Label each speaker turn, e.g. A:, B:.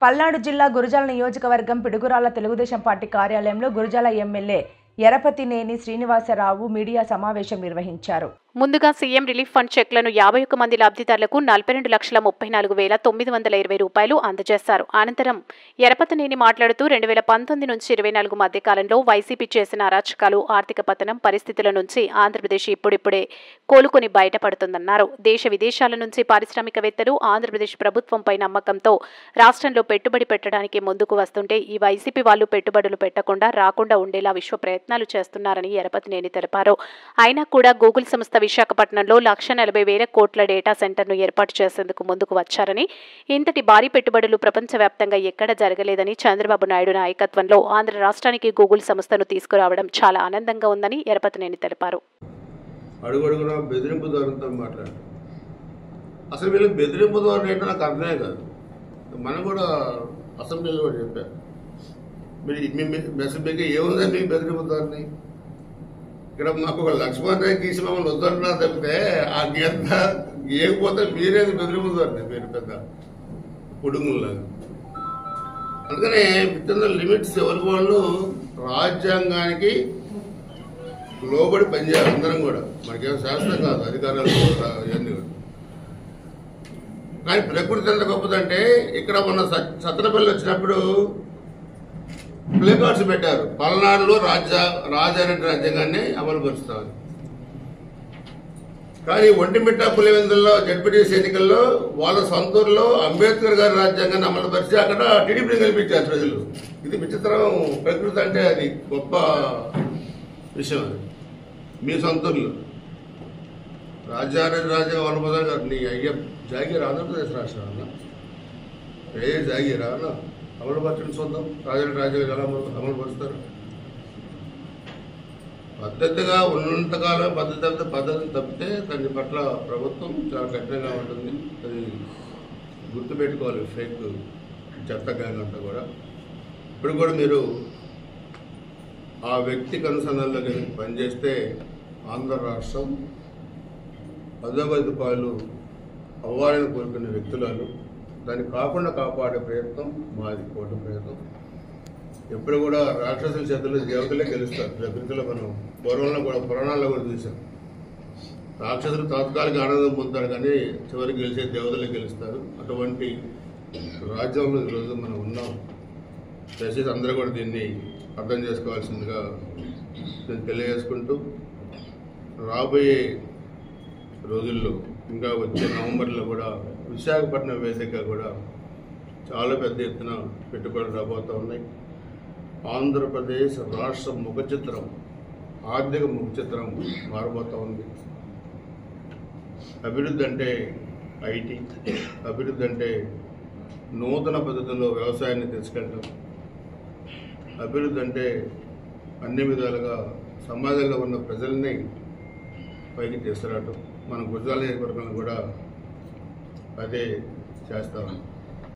A: పల్నాడు జిల్లా గురజాల నియోజకవర్గం పిడుగురాళ్ల తెలుగుదేశం పార్టీ కార్యాలయంలో గురజాల ఎమ్మెల్యే ఎరపతినేని శ్రీనివాసరావు మీడియా సమావేశం నిర్వహించారు.
B: ముందుగా సీఎం రిలీఫ్ ఫండ్ చెక్లను 51 మంది లబ్ధిదారులకు 42,34,920 రూపాయలు అందజేశారు. అనంతరం ఎరపతినేని మాట్లాడుతూ 2019 నుంచి 24 మధ్య కాలంలో వైసీపీ చేసిన అరాచకాలు, ఆర్థిక పతనం పరిస్థితుల నుంచి ఆంధ్రప్రదేశ్ ఇప్పుడిప్పుడే కోలుకొని బయటపడుతుందన్నారు. దేశ విదేశాల నుంచి పారిశ్రామికవేత్తలు ఆంధ్రప్రదేశ్ ప్రభుత్వంపై నమ్మకంతో రాష్ట్రంలో పెట్టుబడి పెట్టడానికి ముందుకు వస్తుంటే ఈ వైసీపీ వాళ్లు పెట్టుబడులు పెట్టకుండా రాకుండా ఉండేలా విశ్వ ప్రయత్నాలు చేస్తున్నారని ఎరపతినేని తెలిపారు. అయినా కూడా గూగుల్ సంస్థ విశాఖపట్నంలో 1,40,000 కోట్ల డేటా సెంటర్ను ఏర్పాటు చేసేందుకు ముందుకు వచ్చారని, ఇంతటి భారీ పెట్టుబడులు ప్రపంచవ్యాప్తంగా ఎక్కడ జరగలేదని, చంద్రబాబు నాయుడు నాయకత్వంలో ఆంధ్ర రాష్ట్రానికి గూగుల్ సంస్థను తీసుకురావడం చాలా ఆనందంగా ఉందని ఎరపతినేని తెలిపారు.
C: అడుగడుగునా బెదిరింపు ధోరణితో మాట్లాడారు. అసలు వీళ్ళు బెదిరింపు ధోరణి ఏంటో నాకు అర్థమే కాదు. మనం కూడా అసెంబ్లీలో కూడా చెప్పారు, మీకు ఏముందని మీకు బెదిరింపు ధోరణి? ఇక్కడ మాకు ఒక లక్ష్మణ్ రావు గీసి మమ్మల్ని వద్దన్నా తప్పితే ఆ గీత గీయకపోతే మీరేది బెదిరింపు ధోరణి, మీరు పెద్ద కుటుంబంలాగా. అందుకనే విత్ ద లిమిట్స్ ఎవరికి వాళ్ళు రాజ్యాంగానికి లోబడి పనిచేయాలి. అందరం కూడా మనకేం శాస్త్రం కాదు, అధికారాలు ఇవన్నీ కూడా. కానీ ప్రకృతి ఎంత గొప్పదంటే ఇక్కడ మన సత్తనపల్లి వచ్చినప్పుడు ప్లే కార్డ్స్ పెట్టారు, పల్నాడులో రాజారెడ్డి రాజ్యాంగాన్ని అమలు పరుస్తారు. కానీ ఒంటిమిట్ట పులివెందుల్లో జడ్పీటీసీ ఎన్నికల్లో వాళ్ళ సొంతూరులో అంబేద్కర్ గారి రాజ్యాంగాన్ని అమలు పరిచి అక్కడ టీడీపీని గెలిపించారు ప్రజలు. ఇది విచిత్రం. ప్రకృతి అంటే అది గొప్ప విషయం. అది మీ సొంతూరులో రాజారెడ్డి రాజ్యాంగం అమలు గారు నీ అయ్య జాగీర్ ఆంధ్రప్రదేశ్ రాష్ట్రం ఏ జాగీరా అన్న అమలు పరచడం సొంతం రాజారెడ్డి రాజ్యాంగం ఎలా అమలు పరుస్తారు? పద్ధతిగా ఉన్నంతకాలం పద్ధతిని తప్పితే దాని పట్ల ప్రభుత్వం చాలా కఠినంగా ఉంటుంది. అది గుర్తుపెట్టుకోవాలి. ఫేక్ చెత్త గ్యాంగ్ అంతా కూడా. ఇప్పుడు కూడా మీరు ఆ వ్యక్తికి అనుసంధానంలో పనిచేస్తే ఆంధ్ర రాష్ట్రం 10,000 రూపాయలు అవ్వాలని కోరుకునే వ్యక్తులను దాన్ని కాకుండా కాపాడే ప్రయత్నం మాది, కోటి ప్రయత్నం. ఎప్పుడు కూడా రాక్షసుల చేతుల్లో దేవతలే గెలుస్తారు. ప్రకృతిలో మనం పూర్వంలో కూడా పురాణాల్లో కూడా చూసాం. రాక్షసులు తాత్కాలిక ఆనందం పొందుతారు కానీ చివరికి గెలిచే దేవతలే గెలుస్తారు. అటువంటి రాజ్యంలో ఈరోజు మనం ఉన్నాం. దయచేసి అందరూ కూడా దీన్ని అర్థం చేసుకోవాల్సిందిగా నేను తెలియజేసుకుంటూ, రాబోయే రోజుల్లో ఇంకా వచ్చే నవంబర్లో కూడా విశాఖపట్నం వేదికగా కూడా చాలా పెద్ద ఎత్తున పెట్టుబడులు రాబోతూ ఉన్నాయి. ఆంధ్రప్రదేశ్ రాష్ట్ర ముఖ చిత్రం, ఆర్థిక ముఖ చిత్రం మారబోతూ ఉంది. అభివృద్ధి అంటే ఐటీ, అభివృద్ధి అంటే నూతన పద్ధతుల్లో వ్యవసాయాన్ని తీసుకెళ్ళడం, అభివృద్ధి అంటే అన్ని విధాలుగా సమాజంలో ఉన్న ప్రజల్ని పైకి తీసుకురావటం. మన గురజాల నియోజకవర్గంలో కూడా అదే చేస్తాం.